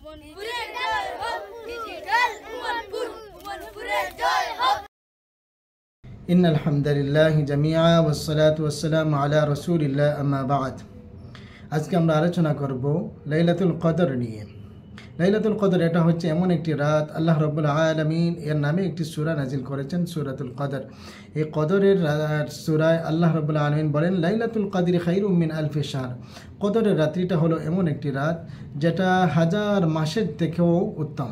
উমরপুরের জয় হোক, ডিজিটাল উমরপুর, উমরপুরের জয় হোক। ইন্নাল হামদুলিল্লাহি জামিআ ওয়াসসালাতু ওয়াসসালামু আলা রাসূলিল্লাহ আম্মা বা'দ। আজকে আমরা আলোচনা করব লাইলাতুল কদর নিয়ে। লাইলাতুল কদর এটা হচ্ছে এমন একটি রাত, আল্লাহ রাব্বুল আলামিন এর নামে একটি সূরা নাজিল করেছেন, সূরাতুল কদর। এই কদরের সূরায় আল্লাহ রাব্বুল আলামিন বলেন, লাইলাতুল কদরি খায়রুম মিন আলফি শাহর। কদরের রাত্রিটা হলো এমন একটি রাত যেটা হাজার মাসের থেকেও উত্তম।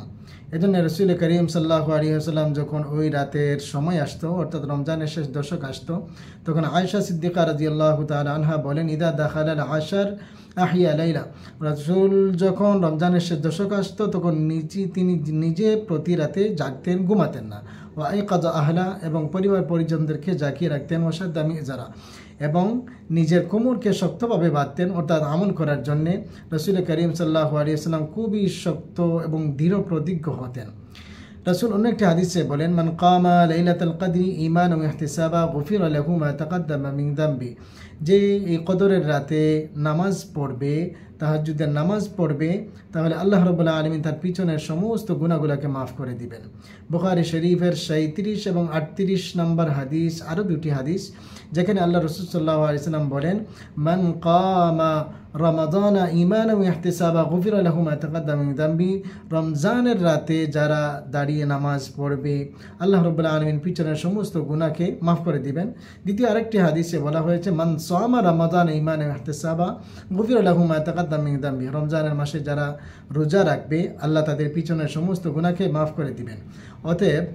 এজন্য রাসূল করিম সাল্লাল্লাহু আলাইহি ওয়াসাল্লাম যখন ওই রাতের সময় আসতো, অর্থাৎ রমজানের শেষ দশক আসতো, তখন আয়েশা সিদ্দিকা রাদিয়াল্লাহু তাআলা আনহা বলেন, ইদা দাখালাল আশর আহিয়া লাইলা। রাসূল যখন রমজানের শেষ দশক আসতো তখন তিনি নিজে প্রতি রাতে জাগতেন, ঘুমাতেন না। ওয়া আইকাযা আহলা, এবং পরিবার পরিজনদেরকে জাগিয়ে রাখতেন। ওয়াশাদ্দা মিজারা, এবং নিজের কোমরকে শক্তভাবে বাঁধতেন, অর্থাৎ আমল করার জন্যে রাসূল করিম সাল্লাল্লাহু আলাইহি ওয়াসাল্লাম খুবই শক্ত এবং দৃঢ় প্রতিজ্ঞ হতেন। রাসূল অন্য একটি হাদিসে বলেন, মান কামা লাইলাতুল কদরি ঈমানান ওয়া ইহতিসাবা গুফিরা লাহু মা তাকাদ্দামা মিন যামবি। যে এই কদরের রাতে নামাজ পড়বে, তাহাজ্জুদের নামাজ পড়বে, তাহলে আল্লাহ রাব্বুল আলামিন তার পিছনের সমস্ত গুনাহগুলোকে মাফ করে দিবেন। বুখারী শরীফের 37 এবং 38 নম্বর হাদিস, আরও দুটি হাদিস যেখানে আল্লাহ রাসূল সাল্লাল্লাহু আলাইহি ওয়াসাল্লাম বলেন, মান কামা রমাদানা ঈমানান ওয়া ইহতিসাবা গুফিরা লাহু মা তাকাদ্দামা মিন যামবি। রমজানের রাতে যারা দাঁড়িয়ে নামাজ পড়বে, আল্লাহ রাব্বুল আলামিন পিছনের সমস্ত গুনাহকে মাফ করে দিবেন। দ্বিতীয় আরেকটি হাদিসে বলা হয়েছে, মান সামা রমাদান ঈমানান ওয়া ইহতিসাবা গুফিরা লাহু মা তাকাদ্দামা মিন যামবি। রমজানের মাসে যারা রোজা রাখবে, আল্লাহ তাদের পিছনের সমস্ত গুনাহকে মাফ করে দিবেন। অতএব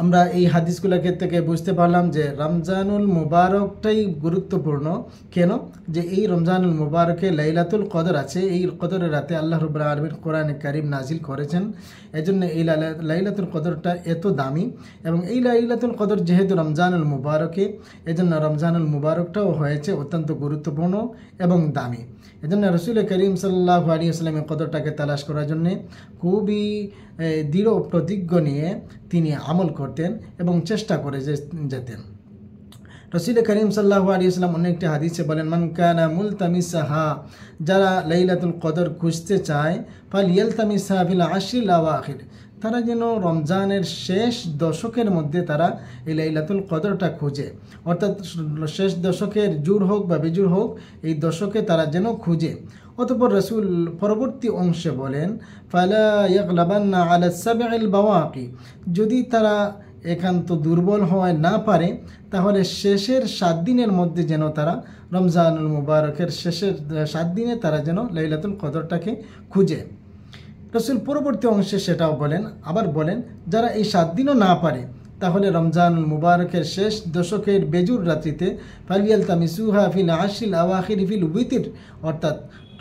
আমরা এই হাদিসগুলোকে থেকে বুঝতে পারলাম যে রমজানুল মুবারকটাই গুরুত্বপূর্ণ। কেন? যে এই রমজানুল মুবারকে লাইলাতুল কদর আছে। এই কদরের রাতে আল্লাহ রাব্বুল আলামিন কোরআনে কারীম নাজিল করেছেন। এজন্য এই লাইলাতুল কদরটা এত দামি, এবং এই লাইলাতুল কদর যেহেতু রমজানুল মুবারকে, এজন্য রমজানুল মুবারকটাও হয়েছে অত্যন্ত গুরুত্বপূর্ণ এবং দামি। এজন্য রাসূল করিম সাল্লাল্লাহু আলাইহি ওয়াসাল্লাম এই কদরটাকে তালাশ করার জন্য খুবই দৃঢ় প্রতিজ্ঞ নিয়ে তিনি আমল করতেন এবং চেষ্টা করে যেতেন। রাসূল করিম সাল্লাল্লাহু আলাইহি ওয়াসাল্লাম অন্য একটি হাদিসে বলেন, মান কানা মুলতামিসাহা, যারা লাইলাতুল কদর খুঁজতে চায়, ফালইয়ালতামিসহা ফিল আশরিল আওয়াখির, তারা যেন রমজানের শেষ দশকের মধ্যে তারা এই লাইলাতুল কদরটা খুঁজে, অর্থাৎ শেষ দশকের জোর হোক বা বেজোর হোক, এই দশকে তারা যেন খুঁজে। অতঃপর রাসূল পরবর্তী অংশে বলেন, ফালা ইয়াগলাবান্না আলা সাবইল বাওয়াকি, যদি তারা একান্ত দুর্বল হয় না পারে, তাহলে শেষের 7 দিনের মধ্যে যেন তারা রমজানুল মুবারকের শেষের 7 দিনে তারা যেন লাইলাতুল কদরটাকে খুঁজে। রাসূল পরবর্তী অংশে সেটাও বলেন, আবার বলেন, যারা এই 7 দিনও না পারে, তাহলে রমজানুল মুবারকের শেষ দশকের বেজুর রাত্রিতে ফালিয়ালতামিসুহা ফিল আশরিল আওয়াখির ফিল উইতির, অর্থাৎ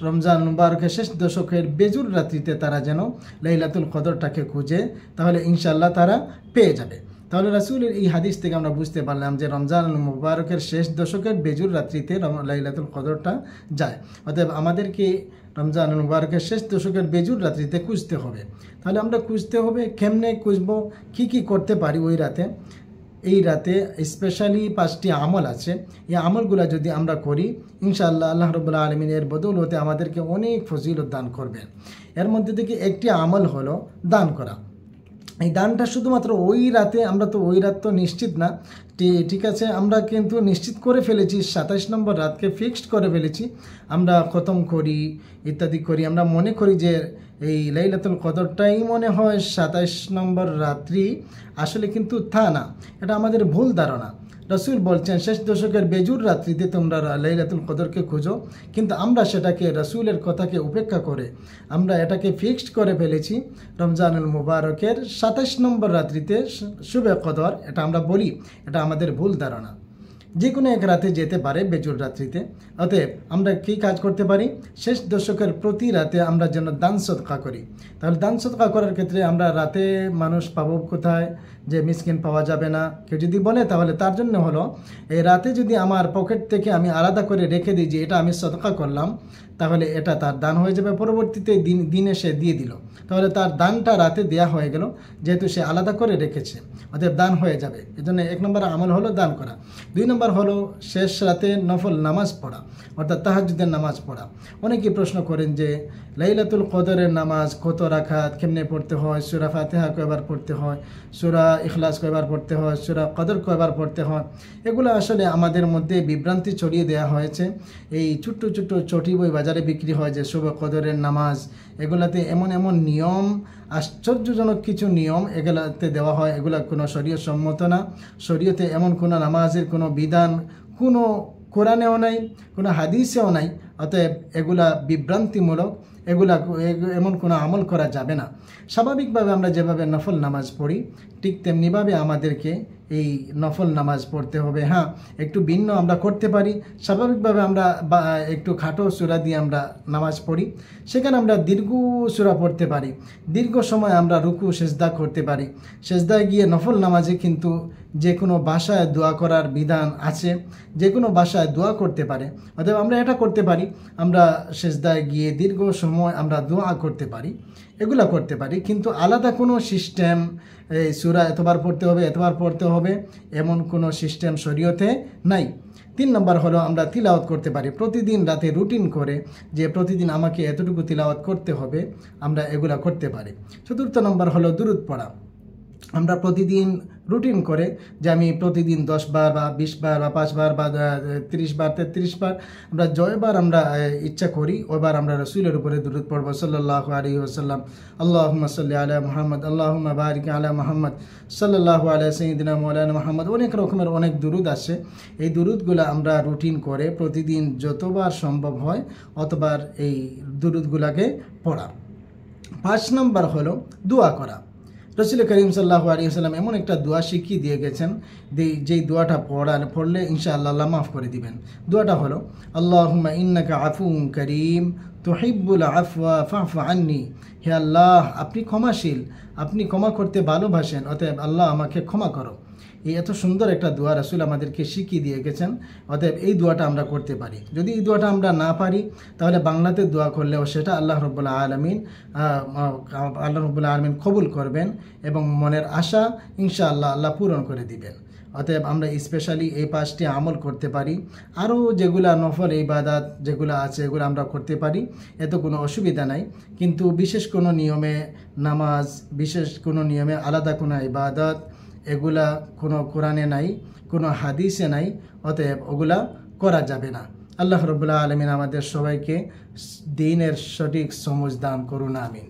রমজান মুবারকের শেষ দশকের বেজুর রাত্রিতে তারা যেন লাইলাতুল কদরটাকে খুঁজে, তাহলে ইনশাআল্লাহ তারা পেয়ে যাবে। তাহলে রাসূলের এই হাদিস থেকে আমরা বুঝতে পারলাম যে রমজানুল মুবারকের শেষ দশকের বেজুর রাত্রিতে লাইলাতুল কদরটা যায়। অতএব আমাদেরকে রমজানুল মুবারকের শেষ দশকের বেজুর রাত্রিতে খুঁজতে হবে। তাহলে আমরা খুঁজতে হবে, কেমনে খুঁজবো, কি করতে পারি ওই রাতে। এই রাতে স্পেশালি 5টি আমল আছে। এই আমলগুলো যদি আমরা করি, ইনশাআল্লাহ আল্লাহ রাব্বুল আলামিন এর বদৌলতে আমাদেরকে অনেক ফজিলত দান করবেন। এর মধ্যে থেকে একটি আমল হলো দান করা। এই দানটা শুধুমাত্র ওই রাতে, আমরা তো ওই রাত তো নিশ্চিত না, ঠিক আছে, আমরা কিন্তু নিশ্চিত করে ফেলেছি, 27 নম্বর রাতকে ফিক্সড করে ফেলেছি, আমরা খতম করি ইত্যাদি করি, আমরা মনে করি যে এই লাইলাতুল কদরটাই মনে হয় 27 নম্বর রাত্রি। আসলে কিন্তু তা না, এটা আমাদের ভুল ধারণা। রাসূল বলছেন, শেষ দশকের বেজুর রাত্রিতে তোমরা লাইলাতুল কদরকে খুঁজো, কিন্তু আমরা সেটাকে, রাসূলের কথাকে উপেক্ষা করে আমরা এটাকে ফিক্সড করে ফেলেছি রমজানুল মুবারকের 27 নম্বর রাত্রিতে শুবে কদর। এটা আমরা বলি, এটা আমাদের ভুল ধারণা। যে কোনো এক রাতে যেতে পারে বেজুর রাত্রিতে। অতএব আমরা কী কাজ করতে পারি, শেষ দশকের প্রতি রাতে আমরা যেন দান সদকা করি। তাহলে দান সদকা করার ক্ষেত্রে আমরা রাতে মানুষ পাবো কোথায়, যে মিসকিন পাওয়া যাবে না কেউ যদি বলে, তাহলে তার জন্য হলো এই রাতে যদি আমার পকেট থেকে আমি আলাদা করে রেখে দিই যে এটা আমি সদকা করলাম, তাহলে এটা তার দান হয়ে যাবে। পরবর্তীতে দিনে সে দিয়ে দিল, তাহলে তার দানটা রাতে দেয়া হয়ে গেল, যেহেতু সে আলাদা করে রেখেছে, অতএব দান হয়ে যাবে। এজন্য 1 নম্বর আমল হলো দান করা। 2 নম্বর নম্বর হলো শেষ রাতে নফল নামাজ পড়া, অর্থাৎ তাহাজ্জুদের নামাজ পড়া। অনেকেই প্রশ্ন করেন যে লাইলাতুল কদরের নামাজ কত রাকাত, কেমনে পড়তে হয়, সূরা ফাতিহা কয়বার পড়তে হয়, সূরা ইখলাস কয়বার পড়তে হয়, সূরা কদর কয়বার পড়তে হয়। এগুলো আসলে আমাদের মধ্যে বিভ্রান্তি ছড়িয়ে দেওয়া হয়েছে। এই ছোট্ট ছোট্ট চটি বই বাজারে বিক্রি হয় যে শুভ কদরের নামাজ, এগুলাতে এমন এমন নিয়ম, আশ্চর্যজনক কিছু নিয়ম এগুলাতে দেওয়া হয়। এগুলা কোনো শরীয়ত সম্মত না। শরীয়তে এমন কোনো নামাজের কোনো বিধান কোনো কোরআনেও নাই, কোনো হাদিসেও নাই। অতএব এগুলা বিভ্রান্তিমূলক, এমন কোনো আমল করা যাবে না। স্বাভাবিকভাবে আমরা যেভাবে নফল নামাজ পড়ি ঠিক তেমনিভাবে আমাদেরকে এই নফল নামাজ পড়তে হবে। হ্যাঁ, একটু ভিন্ন আমরা করতে পারি। স্বাভাবিকভাবে আমরা একটু খাটো সূরা দিয়ে আমরা নামাজ পড়ি, সেখানে আমরা দীর্ঘ সূরা পড়তে পারি, দীর্ঘ সময় আমরা রুকু সেজদা করতে পারি। সেজদায় গিয়ে নফল নামাজে কিন্তু যে কোনো ভাষায় দোয়া করার বিধান আছে, যে কোনো ভাষায় দোয়া করতে পারে। অতএব আমরা এটা করতে পারি, আমরা সেজদায় গিয়ে দীর্ঘ সময় আমরা দোয়া করতে পারি, এগুলা করতে পারি। কিন্তু আলাদা কোনো সিস্টেম, এই সূরা এতবার পড়তে হবে এতবার পড়তে হবে, এমন কোনো সিস্টেম শরীয়তে নাই। 3 নম্বর হলো আমরা তিলাওয়াত করতে পারি প্রতিদিন রাতে রুটিন করে, যে প্রতিদিন আমাকে এতটুকু তিলাওয়াত করতে হবে, আমরা এগুলা করতে পারি। 4 নম্বর হলো দুরূদ পড়া। আমরা প্রতিদিন রুটিন করে যে আমি প্রতিদিন 10 বার বা 20 বার বা 5 বার বা 30 বার 33 বার আমরা জয়বার আমরা ইচ্ছা করি, ওইবার আমরা রাসূলের উপরে দুরূদ পড়ব সাল্লাল্লাহু আলাইহি ওয়াসাল্লাম। আল্লাহুম্মা সাল্লি আলা মুহাম্মদ, আল্লাহুম্মা বারিক আলা মুহাম্মদ, সাল্লাল্লাহু আলা সাইয়্যিদিনা মাওলানা মুহাম্মদ। অনেক রকমের অনেক দুরূদ আছে। এই দুরূদগুলো আমরা রুটিন করে প্রতিদিন যতবার সম্ভব হয় অতবার এই দুরূদগুলোকে পড়া। 5 নম্বর হলো দোয়া করা। রাসূল করিম সাল্লাল্লাহু আলাইহি ওয়াসাল্লাম এমন একটা দোয়া শিখিয়ে দিয়ে গেছেন, যেই দোয়াটা পড়লে ইনশাআল্লাহ আল্লাহ মাফ করে দিবেন। দোয়াটা হলো আল্লাহুম্মা ইন্নাকা আফুউন কারীম তুহিব্বুল আফওয়া ফা'ফু আন্নি। হে আল্লাহ, আপনি ক্ষমাশীল, আপনি ক্ষমা করতে ভালোবাসেন, অতএব আল্লাহ আমাকে ক্ষমা করো। এই এত সুন্দর একটা দোয়া রাসূল আমাদেরকে শিখিয়ে দিয়ে গেছেন। অতএব এই দোয়াটা আমরা করতে পারি। যদি এই দোয়াটা আমরা না পারি তাহলে বাংলাতে দোয়া করলেও সেটা আল্লাহ রাব্বুল আলামিন কবুল করবেন এবং মনের আশা ইনশাআল্লাহ আল্লাহ পূরণ করে দিবেন। অতএব আমরা স্পেশালি এই 5টি আমল করতে পারি। আরও যেগুলা নফল ইবাদত যেগুলো আছে এগুলো আমরা করতে পারি, এত কোনো অসুবিধা নাই। কিন্তু বিশেষ কোনো নিয়মে নামাজ, বিশেষ কোনো নিয়মে আলাদা কোনো ইবাদত, এগুলা কোনো কোরআনে নাই, কোনো হাদিসে নাই। অতএব ওগুলা করা যাবে না। আল্লাহ রাব্বুল আলামিন আমাদের সবাইকে দ্বীনের সঠিক সমঝ দান করুন, আমিন।